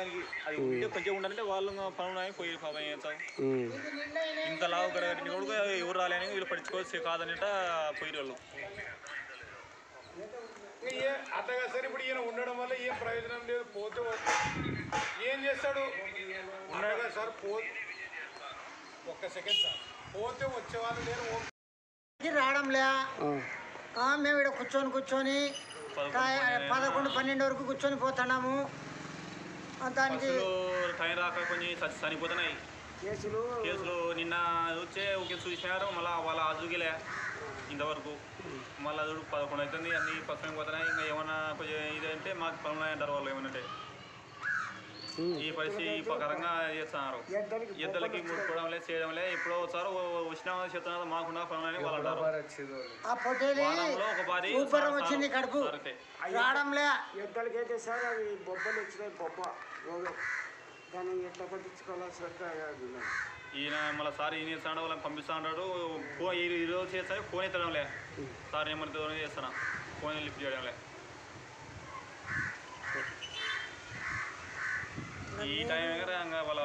దానికి అది ఉంటే కొంచెం ఉండాలంటే వాళ్ళు పనులు పోయి పాపం చేస్తాం ఇంత లావు గడగట్టి కూడా ఎవరు రాలేని వీళ్ళు పట్టించుకోవచ్చు కాదనేట పోయి వాళ్ళు అట్టగా సరే ఇప్పుడు ఈయన ఉండడం వల్ల ఏం ప్రయోజనం లేదు పోతే ఏం చేస్తాడు ఉన్నాడు కదా సార్ ఒక్క సెకండ్ సార్ పోతే వచ్చేవాళ్ళు లేరు రావడంలే మేము ఇక్కడ కూర్చొని 11-12 వరకు కూర్చొని పోతున్నాము దానికి టైం రాక కొంచెం చనిపోతున్నాయి కేసులు నిన్న వచ్చే ఒకే చూసినారు మళ్ళీ వాళ్ళ ఆజుగిలే ఇంతవరకు మళ్ళీ అది 11 అవుతుంది అన్నీ పక్కన పోతున్నాయి ఇంకా ఏమన్నా కొంచెం ఇదంటే మాకు పనులు అంటారు వాళ్ళు ఏమనంటే ఈ పరిస్థితి ప్రకారంగా చేస్తున్నారు ఎద్దలకి ముట్టుకోవడం లేదు చేయడం లేదు ఎప్పుడో ఒకసారి వచ్చినా చెప్తున్నారు మాకుండా పనులని వాళ్ళు అంటారు వచ్చింది కడుపు రావడంలే ఎద్దలకి అయితే సార్ అవి బొబ్బలు వచ్చినాయి బొబ్బ దాన్ని ఎట్లా పట్టించుకోవాలో సరిగ్గా ఈయన మళ్ళీ సార్ ఈయన చేస్తాడు వాళ్ళని పంపిస్తా ఉంటాడు ఈరోజు చేస్తాడు ఫోన్ ఎత్తడం లే సార్ ఏమన్నా చేస్తాను ఫోన్ లిఫ్ట్ చేయడం లే ఈ టైం దగ్గర వాళ్ళ